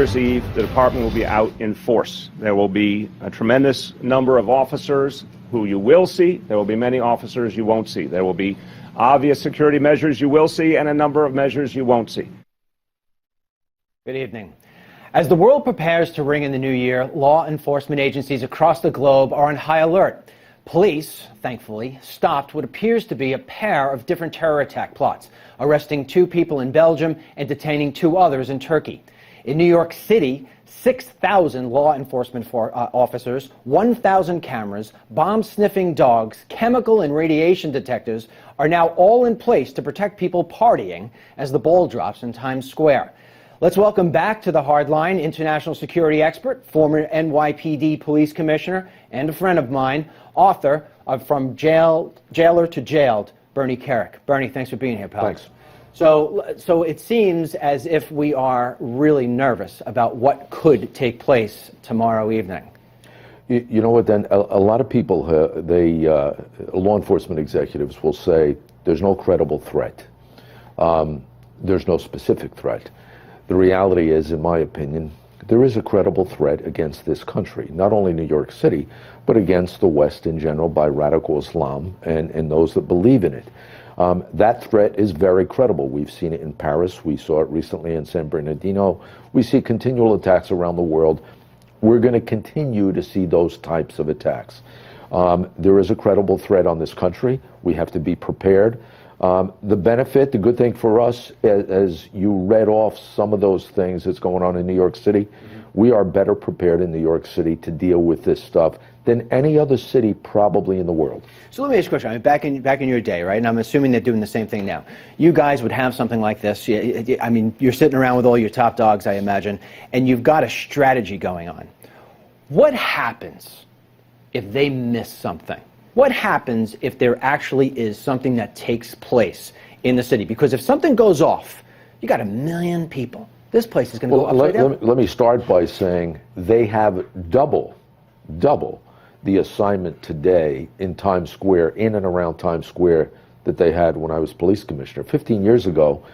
Year's Eve, the department will be out in force. There will be a tremendous number of officers who you will see. There will be many officers you won't see. There will be obvious security measures you will see and a number of measures you won't see. Good evening. As the world prepares to ring in the new year, law enforcement agencies across the globe are on high alert. Police, thankfully, stopped what appears to be a pair of different terror attack plots, arresting 2 people in Belgium and detaining 2 others in Turkey. In New York City, 6,000 law enforcement officers, 1,000 cameras, bomb-sniffing dogs, chemical and radiation detectors are now all in place to protect people partying as the ball drops in Times Square. Let's welcome back to the Hardline international security expert, former NYPD police commissioner, and a friend of mine, author of From Jailer to Jailed, Bernie Kerik. Bernie, thanks for being here, pal. Thanks. So it seems as if we are really nervous about what could take place tomorrow evening. You know what, then? A lot of people, law enforcement executives will say there's no credible threat. There's no specific threat. The reality is, in my opinion, there is a credible threat against this country, not only New York City, but against the West in general by radical Islam and those that believe in it. That threat is very credible. We've seen it in Paris. We saw it recently in San Bernardino. We see continual attacks around the world. We're going to continue to see those types of attacks. There is a credible threat on this country. We have to be prepared. The benefit, the good thing for us, as you read off some of those things that's going on in New York City, we are better prepared in New York City to deal with this stuff than any other city probably in the world. So let me ask you a question. I mean, back in your day, right? And I'm assuming they're doing the same thing now. You guys would have something like this. I mean, you're sitting around with all your top dogs, I imagine, and you've got a strategy going on. What happens if they miss something? What happens if there actually is something that takes place in the city? Because if something goes off, you got 1 million people. This place is going to go upside down. Let me start by saying they have double the assignment today in Times Square, in and around Times Square, that they had when I was police commissioner. 15 years ago,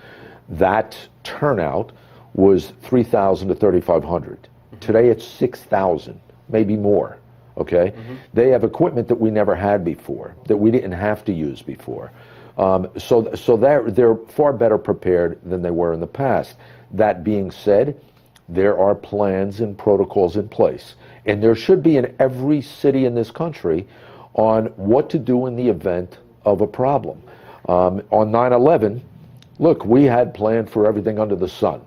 that turnout was 3,000 to 3,500. Today it's 6,000, maybe more. Okay, they have equipment that we never had before, that we didn't have to use before. So they're far better prepared than they were in the past. That being said, there are plans and protocols in place, and there should be in every city in this country on what to do in the event of a problem. On 9/11, look, we had planned for everything under the sun.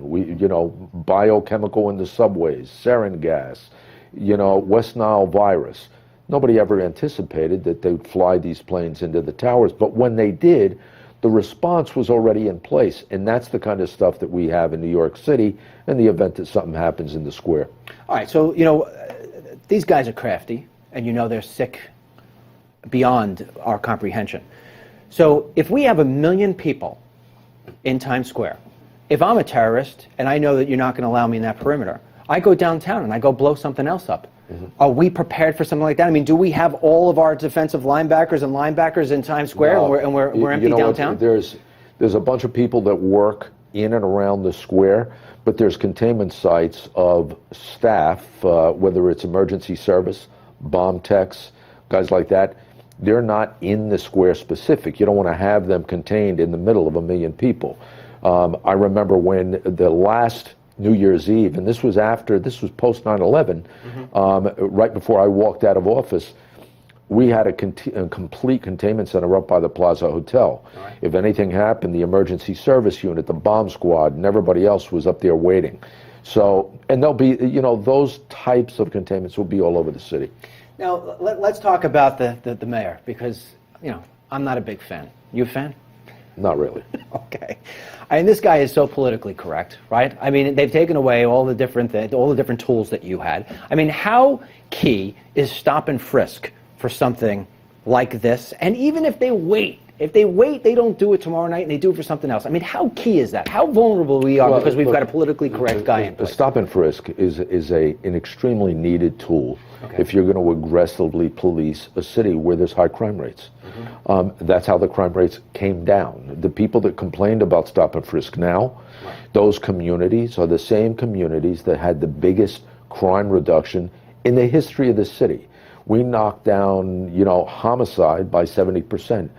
Biochemical in the subways, sarin gas, West Nile virus. Nobody ever anticipated that they would fly these planes into the towers, but when they did, the response was already in place, and that's the kind of stuff that we have in New York City in the event that something happens in the square. All right, so, these guys are crafty, and they're sick beyond our comprehension. So if we have 1 million people in Times Square, if I'm a terrorist, and I know that you're not going to allow me in that perimeter, I go downtown and I go blow something else up. Are we prepared for something like that? I mean, do we have all of our defensive linebackers in Times Square, no, and we're empty downtown? There's a bunch of people that work in and around the square, but there's containment sites of staff, whether it's emergency service, bomb techs, guys like that. They're not in the square specific. You don't want to have them contained in the middle of 1 million people. I remember when the last New Year's Eve, and this was post 9/11, right before I walked out of office, we had a complete containment center up by the Plaza Hotel. Right. If anything happened, the emergency service unit, the bomb squad, and everybody else was up there waiting. So, and there'll be, those types of containments will be all over the city. Now, let's talk about the mayor, because, I'm not a big fan. You a fan? Not really. Okay. This guy is so politically correct, right? I mean, they've taken away all the different tools that you had. I mean, how key is stop and frisk for something like this? And even if they wait, they don't do it tomorrow night and they do it for something else. I mean, how key is that? How vulnerable we are because we've got a politically correct guy in place? Stop and frisk is an extremely needed tool if you're going to aggressively police a city where there's high crime rates. That's how the crime rates came down. The people that complained about stop and frisk now, those communities are the same communities that had the biggest crime reduction in the history of the city. We knocked down, homicide by 70%,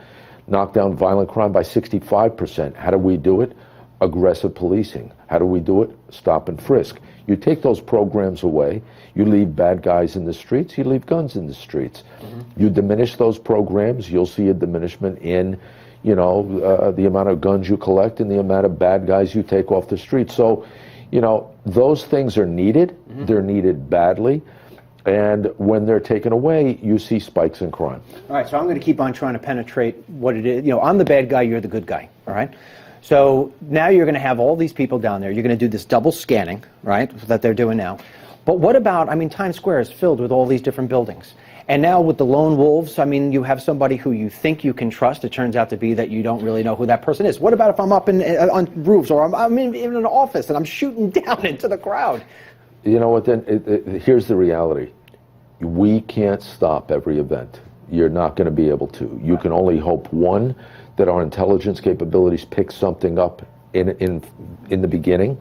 knocked down violent crime by 65%. How do we do it? Aggressive policing. How do we do it? Stop and frisk. You take those programs away, you leave bad guys in the streets, you leave guns in the streets. You diminish those programs, you'll see a diminishment in, the amount of guns you collect and the amount of bad guys you take off the street. So, those things are needed. They're needed badly. And when they're taken away, you see spikes in crime. All right, so I'm going to keep on trying to penetrate what it is. I'm the bad guy, you're the good guy, all right? So now you're going to have all these people down there. You're going to do this double scanning, right, that they're doing now. But what about, Times Square is filled with all these different buildings. And now with the lone wolves, you have somebody who you think you can trust. It turns out to be that you don't really know who that person is. What about if I'm up on roofs or I'm in an office and I'm shooting down into the crowd? You know what, then, here's the reality. We can't stop every event. You're not going to be able to. You can only hope, one, that our intelligence capabilities pick something up in the beginning.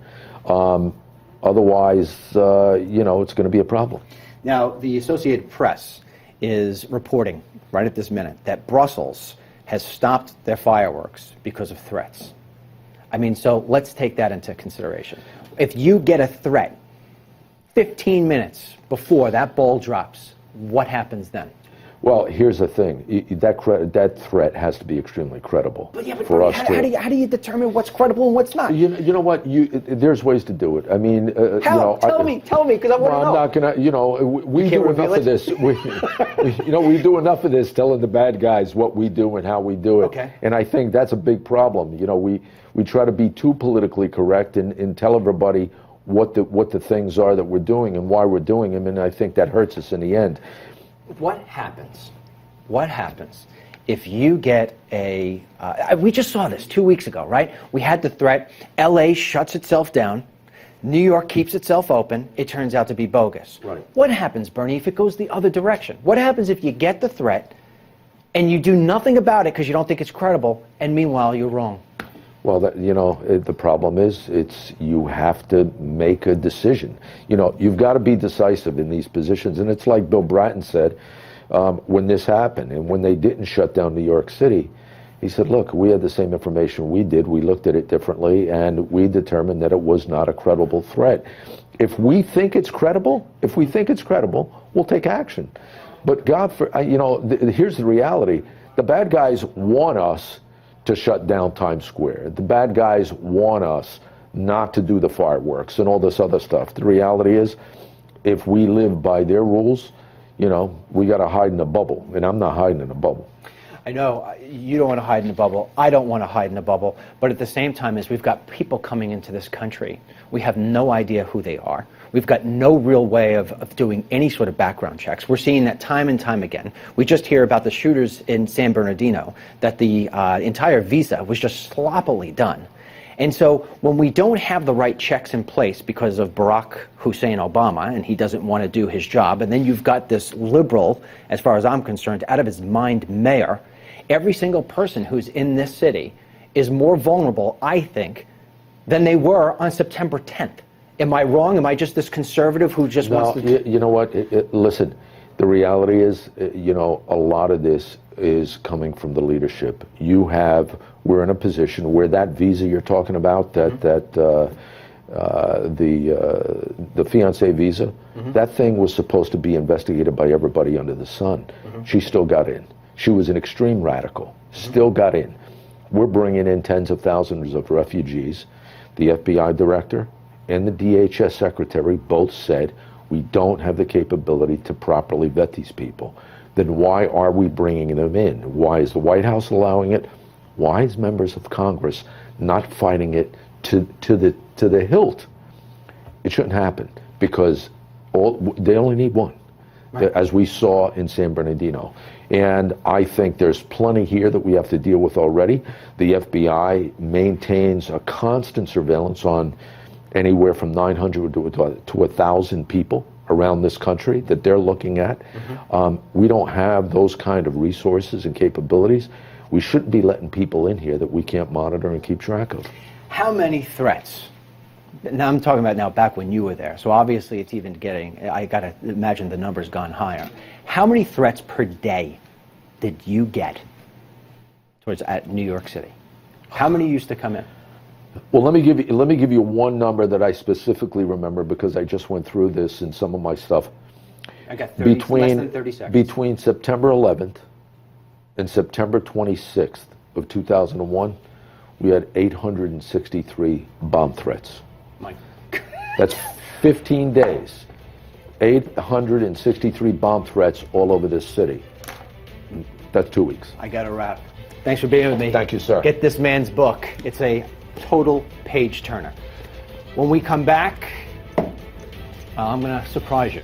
Otherwise, it's going to be a problem. Now, the Associated Press is reporting right at this minute that Brussels has stopped their fireworks because of threats. So let's take that into consideration. If you get a threat 15 minutes before that ball drops, what happens then? Well, here's the thing. That threat has to be extremely credible for us. How do you determine what's credible and what's not? You know what? There's ways to do it. How? Tell me, because I want to know. I'm not gonna. We do enough of this. We do enough of this, telling the bad guys what we do and how we do it. Okay. And I think that's a big problem. We try to be too politically correct and tell everybody what the things are that we're doing and why we're doing them, and I think that hurts us in the end. What happens if you get we just saw this 2 weeks ago, right? We had the threat, LA shuts itself down, New York keeps itself open, it turns out to be bogus. Right. What happens, Bernie, if it goes the other direction? What happens if you get the threat and you do nothing about it because you don't think it's credible, and meanwhile you're wrong? Well, the problem is you have to make a decision. You've got to be decisive in these positions. And it's like Bill Bratton said when this happened and when they didn't shut down New York City, he said, look, we had the same information we did. We looked at it differently, and we determined that it was not a credible threat. If we think it's credible, we'll take action. But here's the reality. The bad guys want us to shut down Times Square. The bad guys want us not to do the fireworks and all this other stuff. The reality is, if we live by their rules, we got to hide in a bubble, and I'm not hiding in a bubble. I know you don't want to hide in a bubble. I don't want to hide in a bubble. But at the same time, we've got people coming into this country. We have no idea who they are. We've got no real way of doing any sort of background checks. We're seeing that time and time again. We just hear about the shooters in San Bernardino, that the entire visa was just sloppily done. And so when we don't have the right checks in place because of Barack Hussein Obama, and he doesn't want to do his job, and then you've got this liberal, as far as I'm concerned, out of his mind mayor, every single person who's in this city is more vulnerable, I think, than they were on September 10th. Am I wrong? Am I just this conservative who just wants to... You know what? Listen, the reality is, a lot of this is coming from the leadership. We're in a position where that visa you're talking about, the fiancé visa, that thing was supposed to be investigated by everybody under the sun. She still got in. She was an extreme radical, still got in. We're bringing in tens of thousands of refugees. The FBI director and the DHS secretary both said, we don't have the capability to properly vet these people. Then why are we bringing them in? Why is the White House allowing it? Why is members of Congress not fighting it to the hilt? It shouldn't happen, because they only need one, right, as we saw in San Bernardino. And I think there's plenty here that we have to deal with already. The FBI maintains a constant surveillance on anywhere from 900 to 1,000 people around this country that they're looking at. We don't have those kind of resources and capabilities. We shouldn't be letting people in here that we can't monitor and keep track of. How many threats? Now I'm talking about now back when you were there. So obviously it's even getting, I got to imagine the number's gone higher. How many threats per day did you get at New York City? How many used to come in? Well, let me give you one number that I specifically remember because I just went through this in some of my stuff. I got less than 30 seconds. Between September 11th and September 26th of 2001, we had 863 bomb threats. My That's 15 days. 863 bomb threats all over this city. That's 2 weeks. I got a wrap. Thanks for being with me. Thank you, sir. Get this man's book. It's a total page turner. When we come back, I'm going to surprise you.